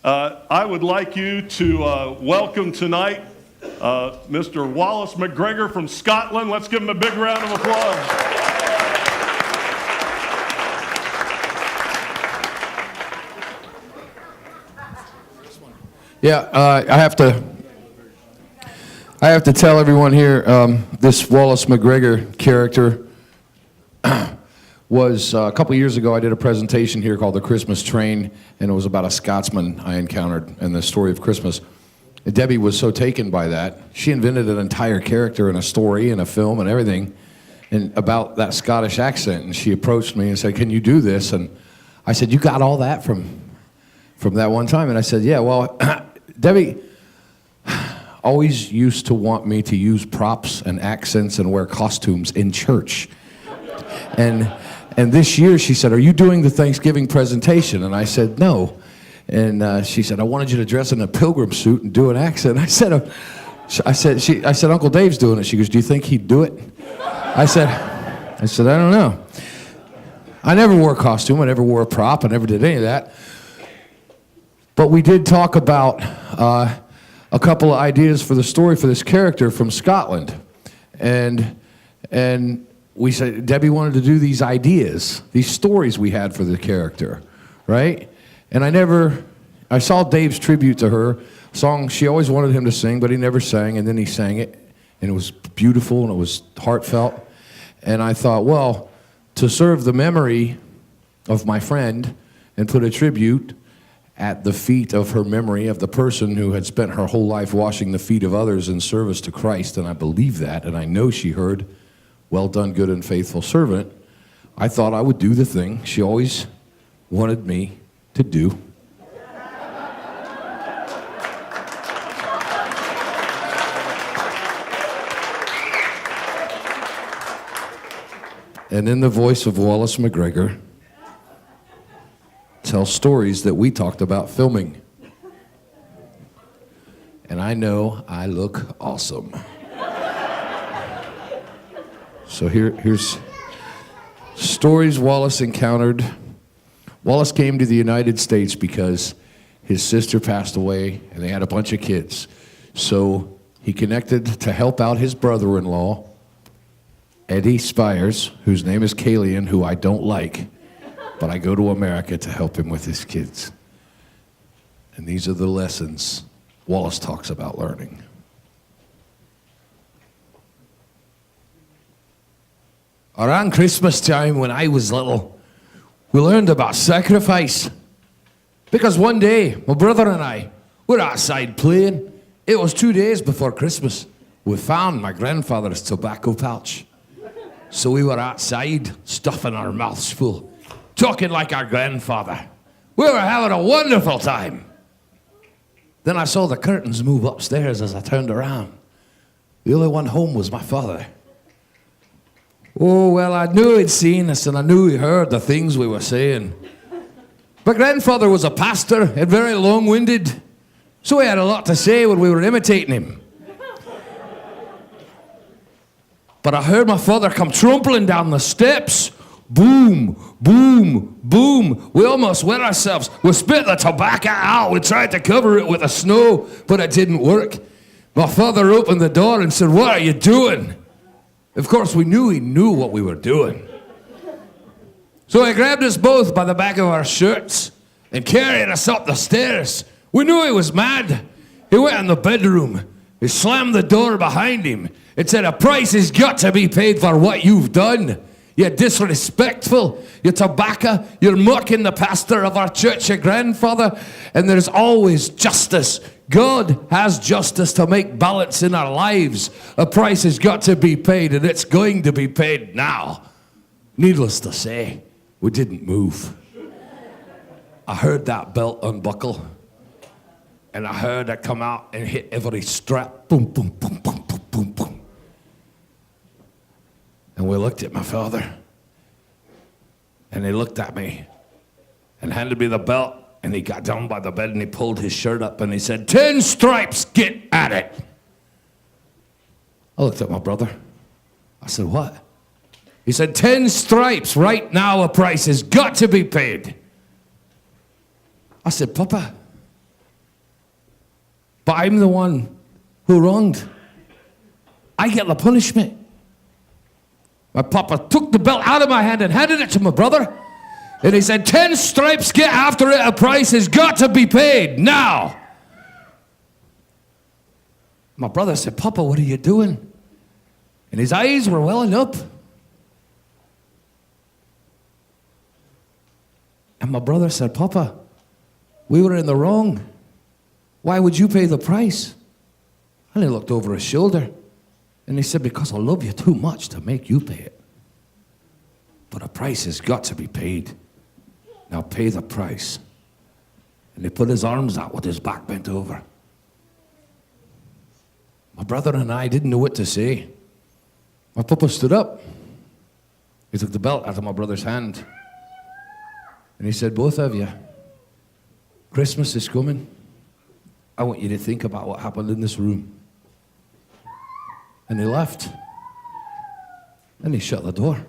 I would like you to welcome tonight Mr. Wallace McGregor from Scotland. Let's give him a big round of applause. Yeah, I have to tell everyone here, this Wallace McGregor character was a couple years ago. I did a presentation here called The Christmas Train, and it was about a Scotsman I encountered and the story of Christmas. And Debbie was so taken by that. She invented an entire character and a story and a film and everything and about that Scottish accent. And she approached me and said, "Can you do this?" And I said, "You got all that from that one time?" And I said, "Yeah, well, Debbie always used to want me to use props and accents and wear costumes in church. And this year she said, 'Are you doing the Thanksgiving presentation?' And I said, 'No.' And she said, 'I wanted you to dress in a pilgrim suit and do an accent.' I said, Uncle Dave's doing it." She goes, "Do you think he'd do it?" I said, "I don't know." I never wore a costume. I never wore a prop. I never did any of that. But we did talk about a couple of ideas for the story for this character from Scotland. And we said, Debbie wanted to do these ideas, these stories we had for the character, right? And I saw Dave's tribute to her, a song she always wanted him to sing, but he never sang, and then he sang it, and it was beautiful, and it was heartfelt. And I thought, well, to serve the memory of my friend and put a tribute at the feet of her memory of the person who had spent her whole life washing the feet of others in service to Christ, and I believe that, and I know she heard, "Well done, good and faithful servant," I thought I would do the thing she always wanted me to do. And in the voice of Wallace McGregor, tell stories that we talked about filming. And I know I look awesome. So here's stories Wallace encountered. Wallace came to the United States because his sister passed away and they had a bunch of kids. So he connected to help out his brother-in-law, Eddie Spires, whose name is Kalian, who I don't like, but I go to America to help him with his kids. And these are the lessons Wallace talks about learning. Around Christmas time when I was little, we learned about sacrifice. Because one day, my brother and I were outside playing. It was 2 days before Christmas. We found my grandfather's tobacco pouch. So we were outside, stuffing our mouths full, talking like our grandfather. We were having a wonderful time. Then I saw the curtains move upstairs as I turned around. The only one home was my father. Oh, well, I knew he'd seen us and I knew he heard the things we were saying. My grandfather was a pastor and very long-winded, so he had a lot to say when we were imitating him. But I heard my father come trampling down the steps. Boom, boom, boom. We almost wet ourselves. We spit the tobacco out. We tried to cover it with the snow, but it didn't work. My father opened the door and said, "What are you doing?" Of course, we knew he knew what we were doing. So he grabbed us both by the back of our shirts and carried us up the stairs. We knew he was mad. He went in the bedroom. He slammed the door behind him and said, "A price has got to be paid for what you've done. You're disrespectful. You're tobacco. You're mocking the pastor of our church, your grandfather. And there's always justice. God has justice to make balance in our lives. A price has got to be paid, and it's going to be paid now." Needless to say, we didn't move. I heard that belt unbuckle, and I heard it come out and hit every strap. Boom, boom, boom, boom, boom, boom, boom. And we looked at my father, and he looked at me and handed me the belt, and he got down by the bed and he pulled his shirt up and he said, "10 stripes, get at it." I looked at my brother. I said, "What?" He said, 10 stripes, right now a price has got to be paid. I said, "Papa, But I'm the one who wronged. I get the punishment. My papa took the belt out of my hand and handed it to my brother. And he said, 10 stripes, get after it, a price has got to be paid, now. My brother said, Papa, what are you doing? And his eyes were welling up. And my brother said, Papa, we were in the wrong. Why would you pay the price? And he looked over his shoulder. And he said, because I love you too much to make you pay it. But a price has got to be paid. Now pay the price. And he put his arms out with his back bent over. My brother and I didn't know what to say. My papa stood up. He took the belt out of my brother's hand. And he said, both of you, Christmas is coming. I want you to think about what happened in this room. And he left. And he shut the door.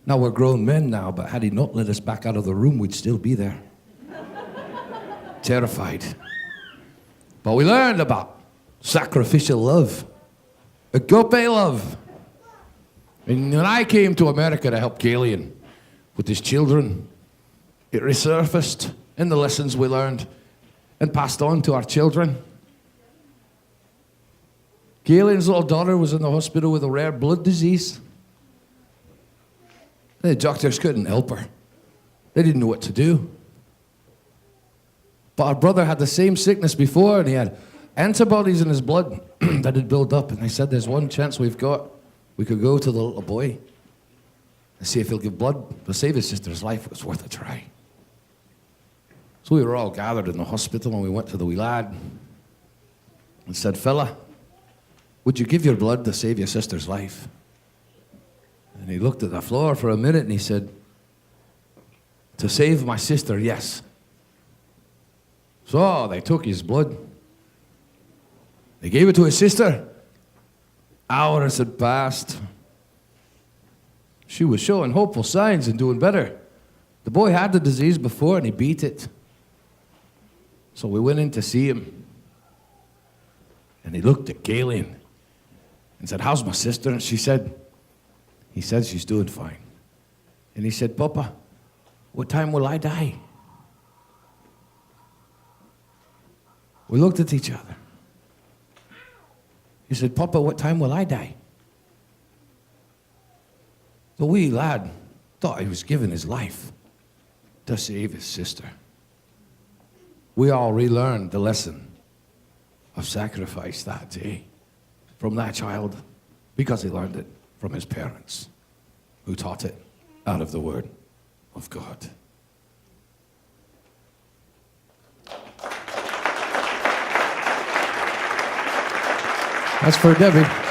Now we're grown men now, but had he not let us back out of the room, we'd still be there. Terrified. But we learned about sacrificial love. Agape love. And when I came to America to help Galen with his children, it resurfaced in the lessons we learned and passed on to our children. Galen's little daughter was in the hospital with a rare blood disease. The doctors couldn't help her. They didn't know what to do. But our brother had the same sickness before, and he had antibodies in his blood that had built up. And they said, there's one chance we've got. We could go to the little boy and see if he'll give blood to save his sister's life. It was worth a try. So we were all gathered in the hospital, and we went to the wee lad and said, fella, would you give your blood to save your sister's life? And he looked at the floor for a minute and he said, to save my sister, yes. So they took his blood. They gave it to his sister. Hours had passed. She was showing hopeful signs and doing better. The boy had the disease before and he beat it. So we went in to see him. And he looked at Galen and said, how's my sister? And he said she's doing fine. And he said, Papa, what time will I die? We looked at each other. He said, Papa, what time will I die? The wee lad thought he was giving his life to save his sister. We all relearned the lesson of sacrifice that day from that child because he learned it from his parents who taught it out of the Word of God. That's for Debbie.